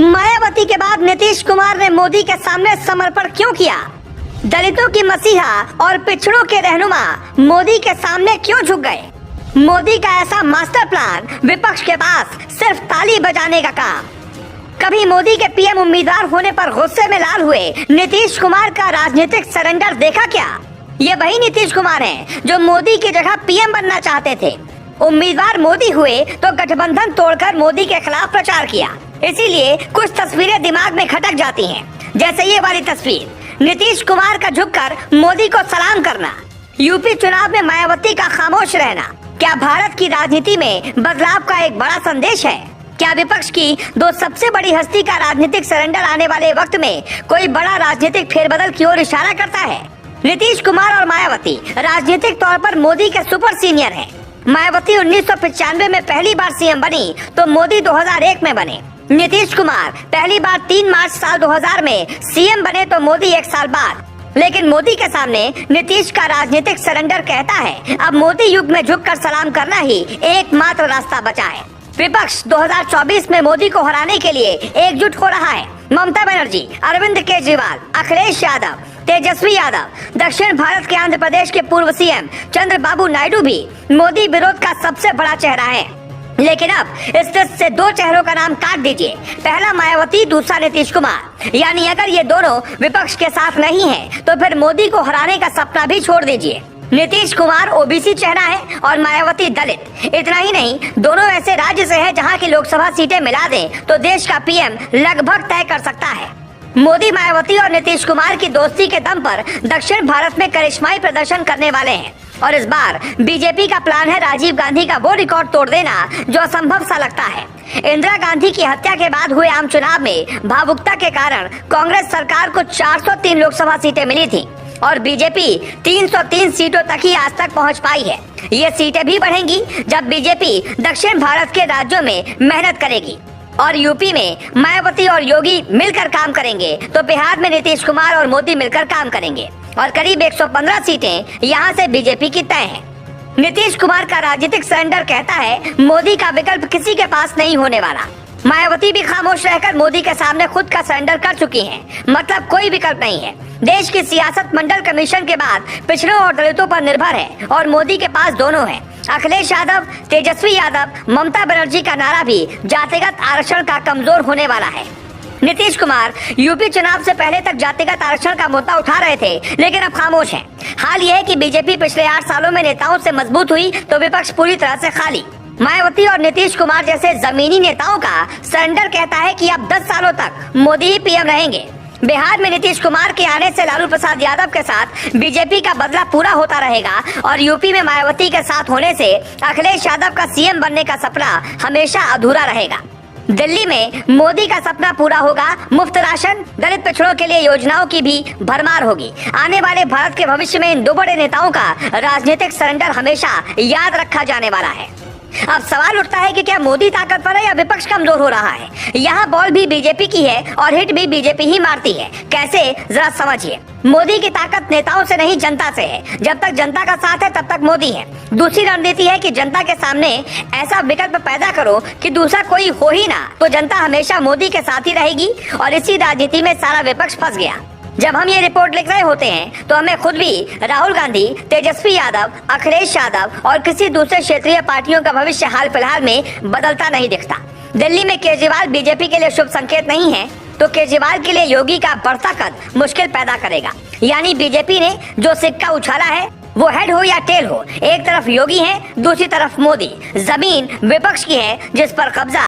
मायावती के बाद नीतीश कुमार ने मोदी के सामने समर्पण क्यों किया? दलितों की मसीहा और पिछड़ों के रहनुमा मोदी के सामने क्यों झुक गए? मोदी का ऐसा मास्टर प्लान, विपक्ष के पास सिर्फ ताली बजाने का काम। कभी मोदी के पीएम उम्मीदवार होने पर गुस्से में लाल हुए नीतीश कुमार का राजनीतिक सरेंडर देखा क्या? ये वही नीतीश कुमार हैं जो मोदी की जगह पीएम बनना चाहते थे। उम्मीदवार मोदी हुए तो गठबंधन तोड़कर मोदी के खिलाफ प्रचार किया। इसीलिए कुछ तस्वीरें दिमाग में खटक जाती हैं, जैसे ये वाली तस्वीर, नीतीश कुमार का झुककर मोदी को सलाम करना। यूपी चुनाव में मायावती का खामोश रहना क्या भारत की राजनीति में बदलाव का एक बड़ा संदेश है? क्या विपक्ष की दो सबसे बड़ी हस्ती का राजनीतिक सरेंडर आने वाले वक्त में कोई बड़ा राजनीतिक फेरबदल की ओर इशारा करता है? नीतीश कुमार और मायावती राजनीतिक तौर पर मोदी के सुपर सीनियर हैं। मायावती 1995 में पहली बार सीएम बनी तो मोदी 2001 में बने। नीतीश कुमार पहली बार 3 मार्च साल 2000 में सीएम बने तो मोदी 1 साल बाद। लेकिन मोदी के सामने नीतीश का राजनीतिक सरेंडर कहता है अब मोदी युग में झुककर सलाम करना ही एकमात्र रास्ता बचा है। विपक्ष 2024 में मोदी को हराने के लिए एकजुट हो रहा है। ममता बनर्जी, अरविंद केजरीवाल, अखिलेश यादव, तेजस्वी यादव, दक्षिण भारत के आंध्र प्रदेश के पूर्व सीएम चंद्रबाबू नायडू भी मोदी विरोध का सबसे बड़ा चेहरा है। लेकिन अब इस लिस्ट से 2 चेहरों का नाम काट दीजिए, पहला मायावती, दूसरा नीतीश कुमार। यानी अगर ये दोनों विपक्ष के साथ नहीं हैं, तो फिर मोदी को हराने का सपना भी छोड़ दीजिए। नीतीश कुमार ओबीसी चेहरा है और मायावती दलित। इतना ही नहीं, दोनों ऐसे राज्य से हैं जहां की लोकसभा सीटें मिला दें तो देश का पीएम लगभग तय कर सकता है। मोदी, मायावती और नीतीश कुमार की दोस्ती के दम पर दक्षिण भारत में करिश्माई प्रदर्शन करने वाले हैं। और इस बार बीजेपी का प्लान है राजीव गांधी का वो रिकॉर्ड तोड़ देना जो असंभव सा लगता है। इंदिरा गांधी की हत्या के बाद हुए आम चुनाव में भावुकता के कारण कांग्रेस सरकार को 403 लोकसभा सीटें मिली थी और बीजेपी 303 सीटों तक ही आज तक पहुंच पाई है। ये सीटें भी बढ़ेंगी जब बीजेपी दक्षिण भारत के राज्यों में मेहनत करेगी। और यूपी में मायावती और योगी मिलकर काम करेंगे तो बिहार में नीतीश कुमार और मोदी मिलकर काम करेंगे और करीब 115 सीटें यहाँ से बीजेपी की तय हैं। नीतीश कुमार का राजनीतिक सरेंडर कहता है मोदी का विकल्प किसी के पास नहीं होने वाला। मायावती भी खामोश रहकर मोदी के सामने खुद का सरेंडर कर चुकी हैं, मतलब कोई विकल्प नहीं है। देश की सियासत मंडल कमीशन के बाद पिछड़ों और दलितों पर निर्भर है और मोदी के पास दोनों हैं। अखिलेश यादव, तेजस्वी यादव, ममता बनर्जी का नारा भी जातिगत आरक्षण का कमजोर होने वाला है। नीतीश कुमार यूपी चुनाव से पहले तक जातिगत आरक्षण का मुद्दा उठा रहे थे, लेकिन अब खामोश हैं। हाल यह है कि बीजेपी पिछले 8 सालों में नेताओं से मजबूत हुई तो विपक्ष पूरी तरह से खाली। मायावती और नीतीश कुमार जैसे जमीनी नेताओं का सरेंडर कहता है कि अब 10 सालों तक मोदी ही पीएम रहेंगे। बिहार में नीतीश कुमार के आने से लालू प्रसाद यादव के साथ बीजेपी का बदला पूरा होता रहेगा और यूपी में मायावती के साथ होने से अखिलेश यादव का सीएम बनने का सपना हमेशा अधूरा रहेगा। दिल्ली में मोदी का सपना पूरा होगा, मुफ्त राशन, दलित पिछड़ों के लिए योजनाओं की भी भरमार होगी। आने वाले भारत के भविष्य में इन 2 बड़े नेताओं का राजनीतिक सरेंडर हमेशा याद रखा जाने वाला है। अब सवाल उठता है कि क्या मोदी ताकतवर है या विपक्ष कमजोर हो रहा है? यहाँ बॉल भी बीजेपी की है और हिट भी बीजेपी ही मारती है। कैसे, जरा समझिए। मोदी की ताकत नेताओं से नहीं, जनता से है। जब तक जनता का साथ है तब तक मोदी है। दूसरी रणनीति है कि जनता के सामने ऐसा विकल्प पैदा करो कि दूसरा कोई हो ही ना, तो जनता हमेशा मोदी के साथ ही रहेगी और इसी राजनीति में सारा विपक्ष फंस गया। जब हम ये रिपोर्ट लिख रहे होते हैं तो हमें खुद भी राहुल गांधी, तेजस्वी यादव, अखिलेश यादव और किसी दूसरे क्षेत्रीय पार्टियों का भविष्य हाल फिलहाल में बदलता नहीं दिखता। दिल्ली में केजरीवाल बीजेपी के लिए शुभ संकेत नहीं है तो केजरीवाल के लिए योगी का बढ़ता कद मुश्किल पैदा करेगा। यानी बीजेपी ने जो सिक्का उछाला है वो हेड हो या टेल हो, एक तरफ योगी है, दूसरी तरफ मोदी। जमीन विपक्ष की है जिस पर कब्जा